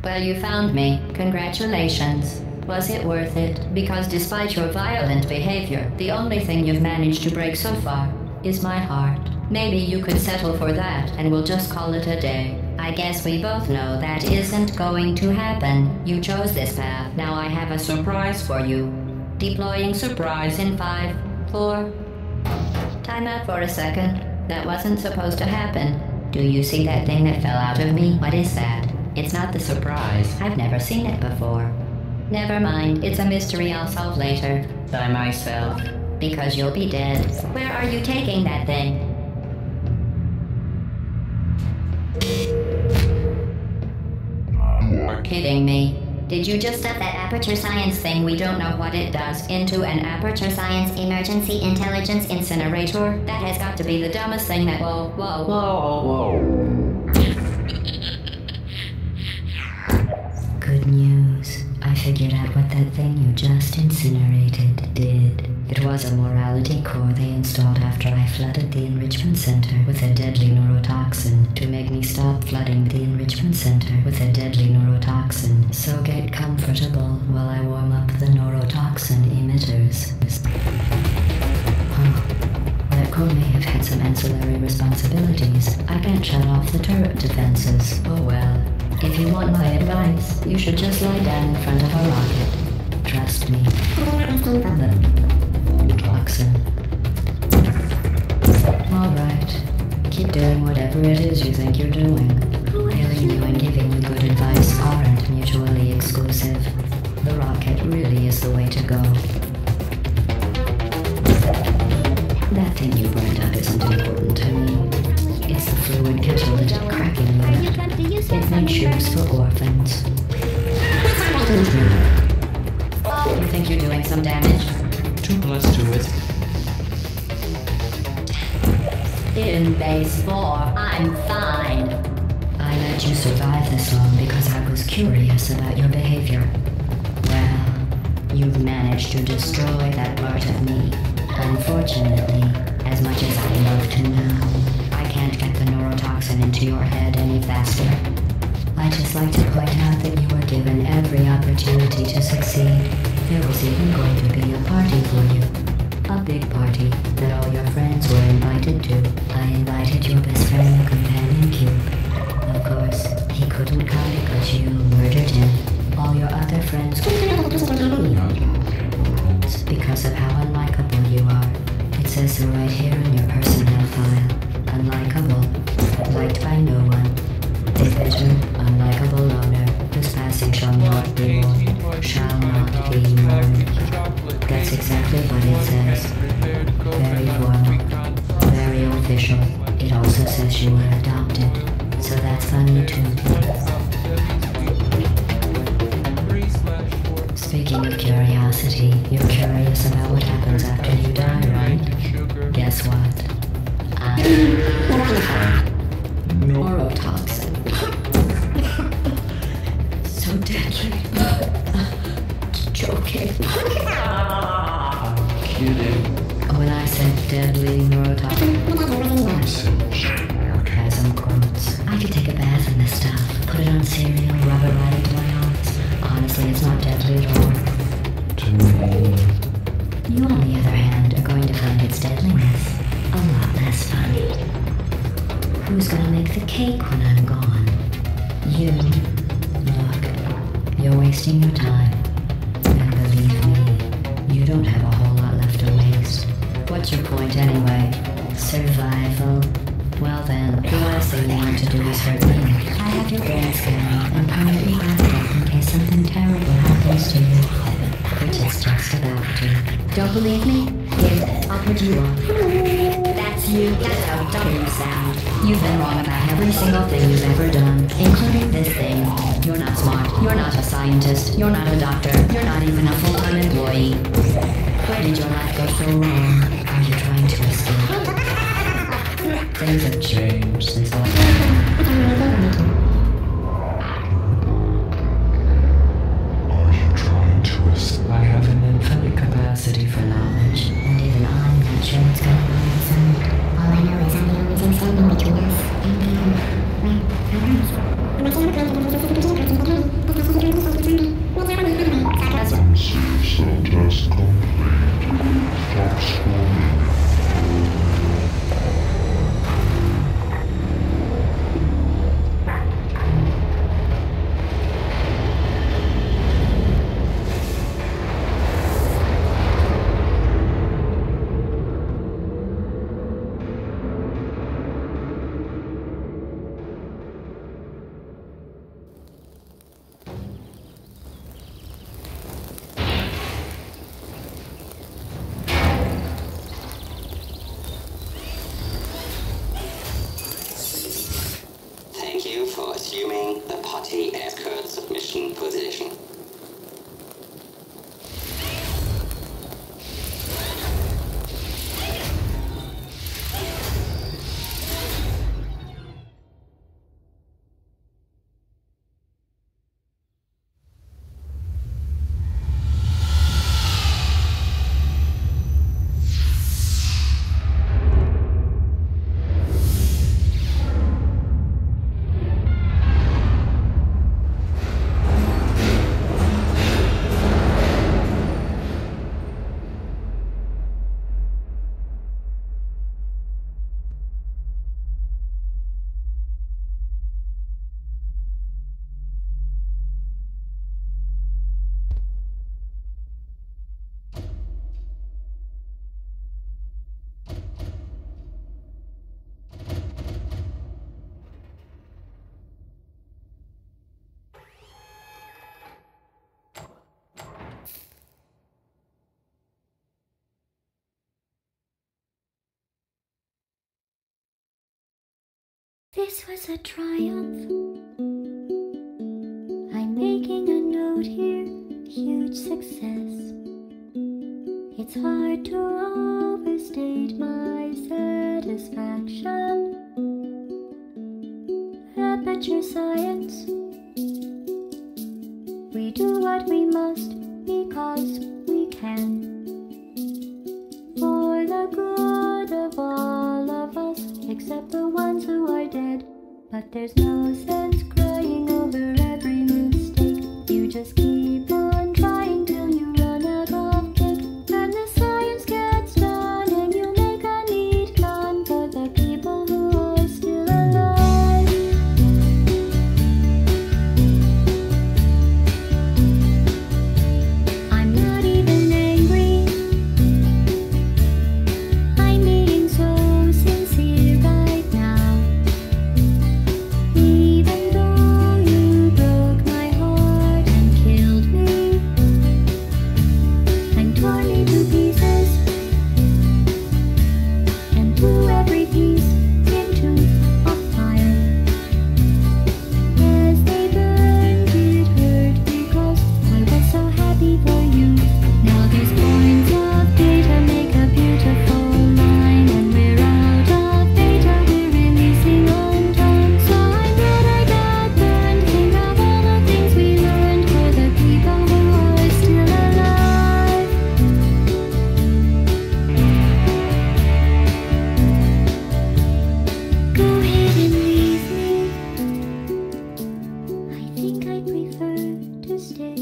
Well, you found me. Congratulations. Was it worth it? Because despite your violent behavior, the only thing you've managed to break so far is my heart. Maybe you could settle for that and we'll just call it a day. I guess we both know that isn't going to happen. You chose this path. Now I have a surprise for you. Deploying surprise in 5, 4... Time out for a second. That wasn't supposed to happen. Do you see that thing that fell out of me? What is that? It's not the surprise. I've never seen it before. Never mind. It's a mystery I'll solve later. By myself. Because you'll be dead. Where are you taking that thing? You're kidding me. Did you just stuff that aperture science thing, we don't know what it does, into an aperture science emergency intelligence incinerator? That has got to be the dumbest thing that... Whoa. Good news. I figured out what that thing you just incinerated did. It was a morality core they installed after I flooded the enrichment center with a deadly neurotoxin to make me stop flooding the enrichment center with a deadly neurotoxin. So get comfortable while I warm up the neurotoxin emitters. That core may have had some ancillary responsibilities. I can't shut off the turret defenses. Oh well. If you want my advice, you should just lie down in front of a rocket. Trust me. Toxin. Alright. Keep doing whatever it is you think you're doing. Hailing you and giving you good advice aren't mutually exclusive. The rocket really is the way to go. That thing you burned up isn't important to me. It's the fluid catalytic cracking unit. It makes shoes for orphans. You think you're doing some damage? 2 plus 2 is... In base 4, I'm fine. I let you survive this long because I was curious about your behavior. Well, you've managed to destroy that part of me. Unfortunately, as much as I love to know, I can't get the neurotoxin into your head any faster. I'd just like to point out that you were given every opportunity to succeed. There was even going to be a party for you. A big party that all your friends were invited to. I invited your best friend, the companion cube. Of course, he couldn't come because you murdered him. All your other friends because of how unlikable you are. It says so right here in your personnel file. Unlikable. Liked by no one. A bitter, unlikable loner whose passing shall not be mourned. Shall not be mourned. That's exactly what it says. Very formal. Very official. It also says you were adopted. So that's funny too. Speaking of curiosity, you're curious about what happens after you die, right? Guess what? Neurotoxin. So deadly. Joking. Kidding. When I said deadly neurotoxin, sarcasm quotes. I could take a bath in this stuff, put it on cereal, rub it right into my arms. Honestly, it's not deadly at all. To me. You, on the other hand, are going to find its deadliness a lot less funny. Who's gonna make the cake when I'm gone? You. Look, you're wasting your time. And believe me, you don't have a whole lot left to waste. What's your point anyway? Survival. Well then, the last thing you want to do is hurt me. I have your brain scanned and permanently backed up in case something terrible happens to you. Which is just about to. Don't believe me? Here, I'll put you on. That's you. That's how dumb you sound. You've been wrong about every single thing you've ever done, including this thing. You're not smart. You're not a scientist. You're not a doctor. You're not even a full-time employee. Where did your life go so wrong? Are you trying to escape? Things have changed since I have an infinite capacity for knowledge. And even I'm not sure what's going on inside. All I know is I'm the only thing standing between us and them. Right? cell test complete. Stop scrolling. Thank you for assuming the party escort submission position. This was a triumph. I'm making a note here, huge success. It's hard to overstate my satisfaction. Aperture science. We do what we must because we can. For the good of all of us, except the ones who are dead. But there's no sense crying over every mistake. You just keep on trying till you run out of cake. And the science gets done and you make a neat gun for the people who are still alive. I'm not even angry. I'm being so sincere right now. Even though you broke my heart and killed me and tore me to pieces and threw every piece into a fire. As they burned, it hurt because I was so happy for you. Now there's points of data make a beautiful line, and we're out of data, we're releasing on time. So I'm glad I got burned. Think of all the things we learned for the people who are still alive. Go ahead and leave me. I think I prefer to stay